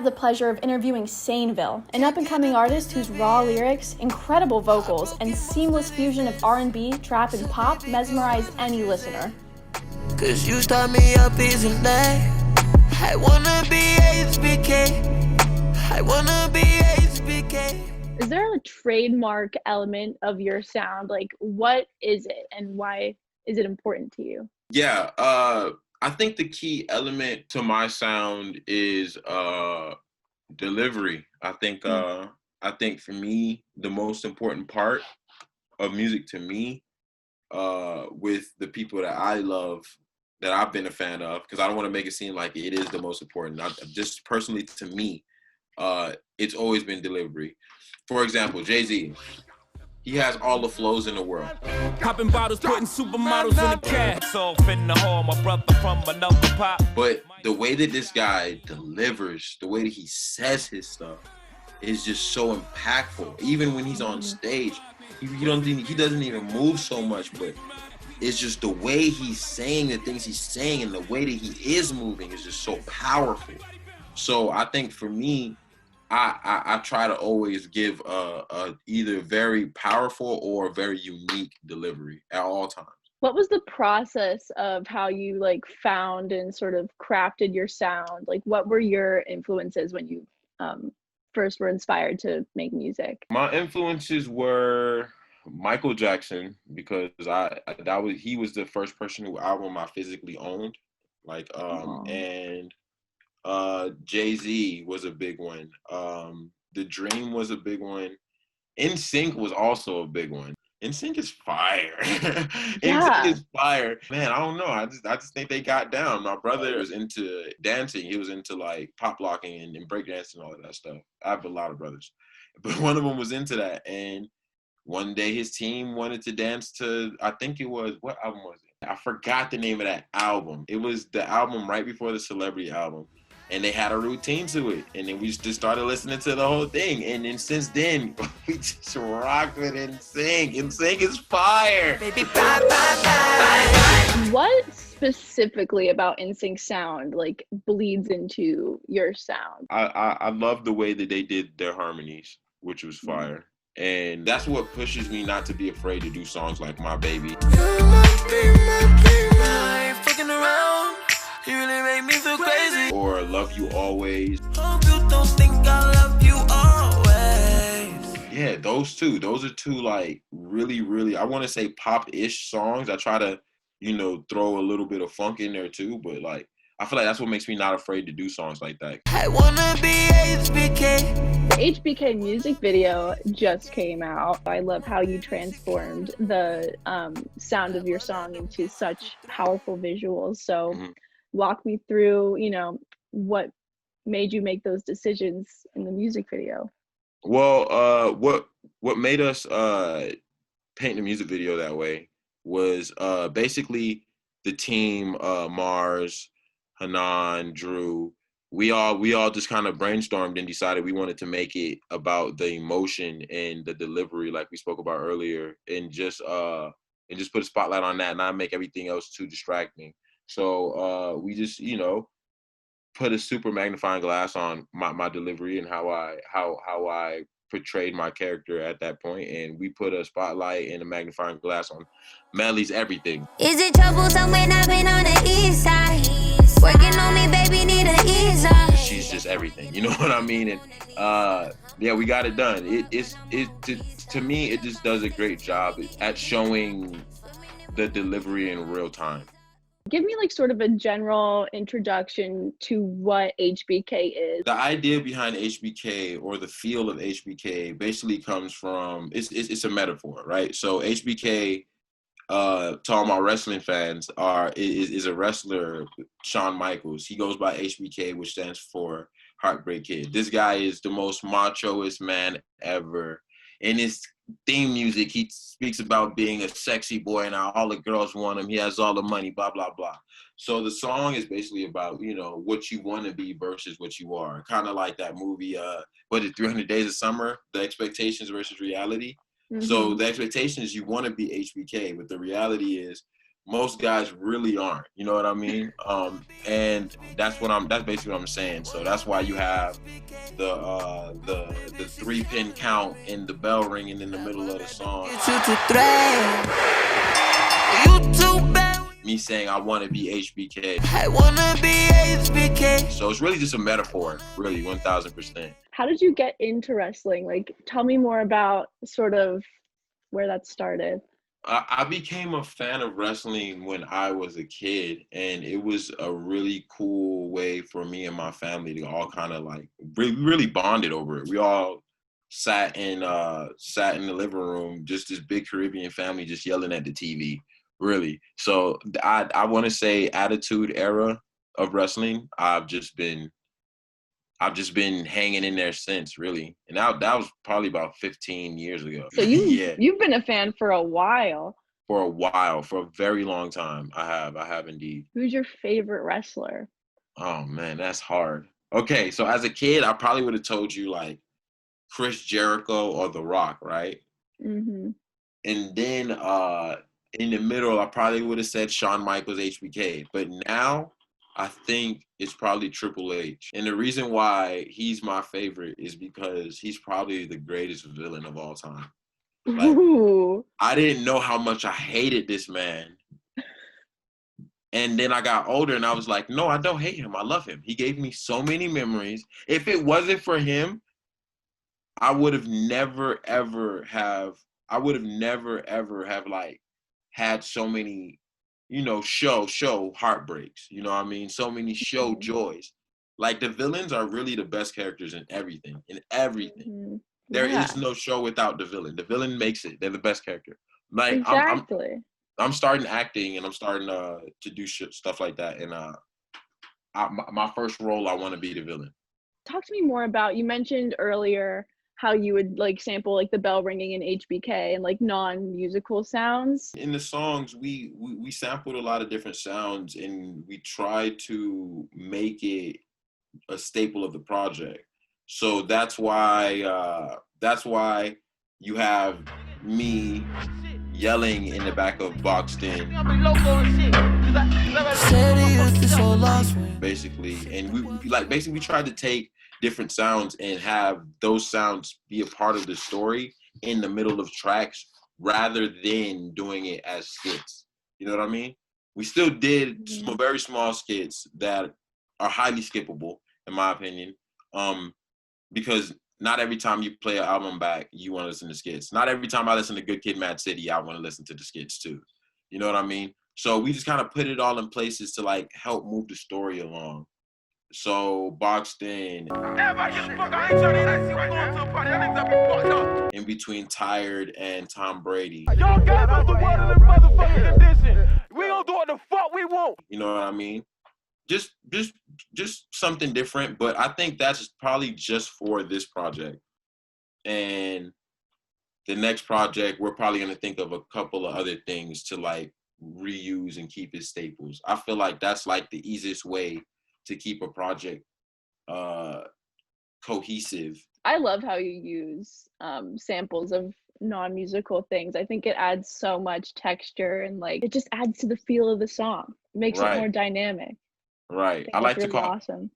have the pleasure of interviewing Sainvil, an up-and-coming artist whose raw lyrics, incredible vocals, and seamless fusion of R&B, trap, and pop mesmerize any listener. Cause you start me up easily. I wanna be HBK. I wanna be HBK. Is there a trademark element of your sound? Like, what is it and why is it important to you? Yeah, I think the key element to my sound is delivery. I think for me, the most important part of music to me, with the people that I love, that I've been a fan of, because I don't want to make it seem like it is the most important. Just personally to me, it's always been delivery. For example, Jay-Z. He has all the flows in the world. Popping bottles, putting supermodels in the cab. So in the hall, my brother from another pop. But the way that this guy delivers, the way that he says his stuff is just so impactful. Even when he's on stage, he doesn't even move so much, but it's just the way he's saying the things he's saying and the way that he is moving is just so powerful. So I think for me, I try to always give a either very powerful or very unique delivery at all times. What was the process of how you found and sort of crafted your sound? Like, what were your influences when you first were inspired to make music? My influences were Michael Jackson, because he was the first person whose album I physically owned. And Jay-Z was a big one. The Dream was a big one. NSYNC was also a big one. NSYNC is fire. NSYNC is fire. Man, I don't know. I just think they got down. My brother was into dancing. He was into pop locking and breakdancing and all of that stuff. I have a lot of brothers. But one of them was into that. And one day his team wanted to dance to, I think it was, what album was it? I forgot the name of that album. It was the album right before the Celebrity album. And they had a routine to it. And then we just started listening to the whole thing. And then since then, we just rock with NSYNC. NSYNC is fire. Baby, bye, bye, bye. What specifically about NSYNC sound bleeds into your sound? I love the way that they did their harmonies, which was fire. And that's what pushes me not to be afraid to do songs like My Baby. I ain't fucking around. You really make me feel crazy. Or Love You Always. Hope you don't think I love you always. Yeah, those two. Those are two really, really, I want to say pop-ish songs. I try to, throw a little bit of funk in there too, but I feel like that's what makes me not afraid to do songs like that. I wanna be HBK. The HBK music video just came out. I love how you transformed the sound of your song into such powerful visuals. So walk me through, what made you make those decisions in the music video? Well, what made us paint the music video that way was basically the team, Mars, Hanan, Drew. We all just kind of brainstormed and decided we wanted to make it about the emotion and the delivery, like we spoke about earlier, and just put a spotlight on that and not make everything else too distracting. So we just, put a super magnifying glass on my delivery and how I portrayed my character at that point, and we put a spotlight and a magnifying glass on Melly's everything. Is it trouble somewhere I've been on the east side? Working on me, baby, need an east side. She's just everything, you know what I mean? And we got it done. To me, it just does a great job at showing the delivery in real time. Give me sort of a general introduction to what HBK is. The idea behind HBK, or the feel of HBK, basically comes from, it's a metaphor, right? So HBK, to all my wrestling fans, is a wrestler, Shawn Michaels. He goes by HBK, which stands for Heartbreak Kid. This guy is the most machoest man ever. In his theme music, he speaks about being a sexy boy and how all the girls want him. He has all the money, blah, blah, blah. So the song is basically about, what you want to be versus what you are. Kind of like that movie, 300 Days of Summer, the expectations versus reality. So the expectation is you want to be HBK, but the reality is Most guys really aren't. You know what I mean? And that's basically what I'm saying. So that's why you have the 3-pin count and the bell ringing in the middle of the song. Me saying I want to be HBK. I want to be HBK. So it's really just a metaphor, really, 1000%. How did you get into wrestling? Like, tell me more about sort of where that started. I became a fan of wrestling when I was a kid, and it was a really cool way for me and my family to all kind of like really bonded over it. We all sat in the living room, just this big Caribbean family, just yelling at the TV. Really. So I want to say Attitude Era of wrestling. I've just been hanging in there since, really. And that was probably about 15 years ago. So you've been a fan for a while. For a very long time. I have indeed. Who's your favorite wrestler? Oh man, that's hard. Okay, so as a kid, I probably would have told you like Chris Jericho or The Rock, right? Mm-hmm. And then in the middle, I probably would have said Shawn Michaels, HBK. But now, I think it's probably Triple H. And the reason why he's my favorite is because he's probably the greatest villain of all time. Like, I didn't know how much I hated this man. And then I got older and I was like, no, I don't hate him. I love him. He gave me so many memories. If it wasn't for him, I would have never, ever have like had so many, show heartbreaks, you know what I mean? So many show joys. Like the villains are really the best characters in everything. Mm-hmm. There is no show without the villain. The villain makes it. They're the best character. Like exactly. I'm starting acting and I'm starting to do stuff like that. And my first role, I want to be the villain. Talk to me more about, you mentioned earlier how you would like sample like the bell ringing in HBK and like non-musical sounds. In the songs, we sampled a lot of different sounds and we tried to make it a staple of the project. So that's why you have me yelling in the back of Boxed In. Basically, and we tried to take different sounds and have those sounds be a part of the story in the middle of tracks rather than doing it as skits. You know what I mean? We still did some very small skits that are highly skippable, in my opinion, because not every time you play an album back, you want to listen to skits. Not every time I listen to Good Kid, Mad City, I want to listen to the skits too. You know what I mean? So we just kind of put it all in places to like help move the story along. So Boxed In, in between Tired and Tom Brady. Y'all got out the word in the motherfucking condition. We gonna do what the fuck we want. You know what I mean? Just something different, but I think that's probably just for this project. And the next project, we're probably gonna think of a couple of other things to like reuse and keep as staples. I feel like that's like the easiest way to keep a project cohesive. I love how you use samples of non-musical things. I think it adds so much texture and like it just adds to the feel of the song. It makes it more dynamic. Right. I like to call them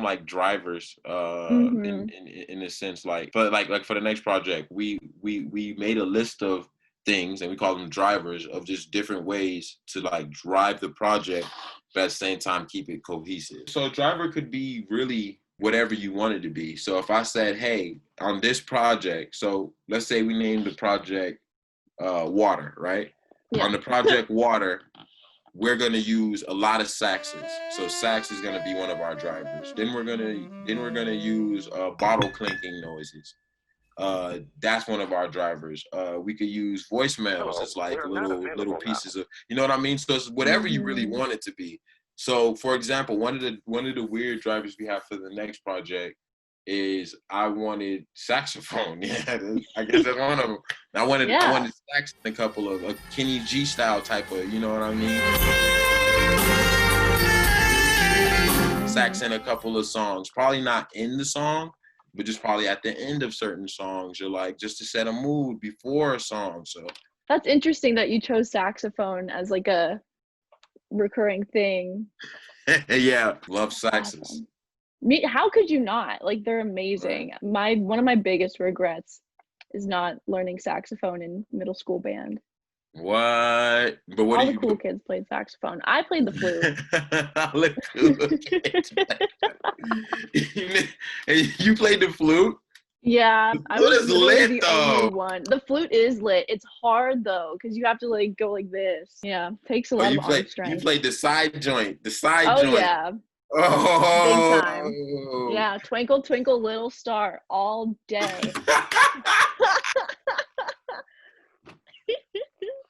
like drivers in a sense, like, but like for the next project, we made a list of things and we call them drivers of just different ways to like drive the project, but at the same time keep it cohesive. So a driver could be really whatever you want it to be. So if I said, hey, on this project, so let's say we named the project Water, right? Yeah. On the project Water, we're gonna use a lot of saxes. So sax is gonna be one of our drivers. Then we're gonna use bottle clinking noises. That's one of our drivers. We could use voicemails as like little pieces of, you know what I mean? So it's whatever you really want it to be. So for example, one of the weird drivers we have for the next project is I wanted saxophone. Yeah, I guess that's one of them. I wanted sax in a couple of a Kenny G style type of, you know what I mean? Sax in a couple of songs, probably not in the song, but just probably at the end of certain songs, you're like, just to set a mood before a song. So That's interesting that you chose saxophone as like a recurring thing. Yeah, love saxes. Awesome. How could you not? Like, they're amazing. One of my biggest regrets is not learning saxophone in middle school band. What? But what All do the you cool do? kids played saxophone. I played the flute. You played the flute? Yeah, I Flute was is literally lit the only though. one. The flute is lit. It's hard though, because you have to like go like this. Yeah, takes a Oh, lot of arm you strength. played the side joint. The side Oh joint. yeah, big time. Oh. Yeah, twinkle twinkle little star all day.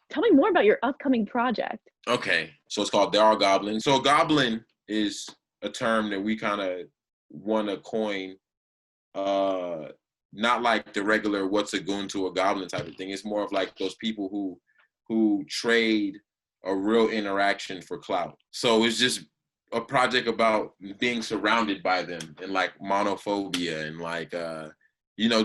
Tell me more about your upcoming project. Okay, so it's called There Are Goblins. So a goblin is a term that we kind of want to coin, not like the regular what's a goon to a goblin type of thing. It's more of like those people who trade a real interaction for clout. So it's just a project about being surrounded by them and like monophobia and like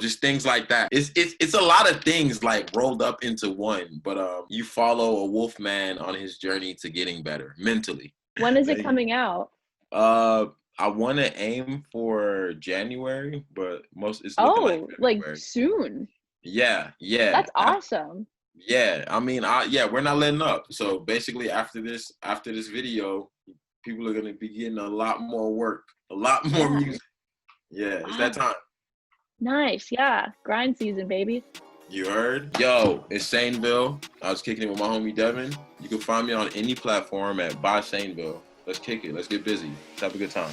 just things like that. It's a lot of things like rolled up into one, but you follow a wolf man on his journey to getting better mentally. When is it coming out? I want to aim for January, but it's looking like February. Soon. Yeah. That's awesome. Yeah, I mean, we're not letting up. So basically, after this video, people are gonna be getting a lot more work, a lot more music. Yeah, it's that time. Nice, yeah. Grind season, baby. You heard? Yo, it's Sainvil. I was kicking it with my homie Devin. You can find me on any platform at By Sainvil. Let's kick it. Let's get busy. Let's have a good time.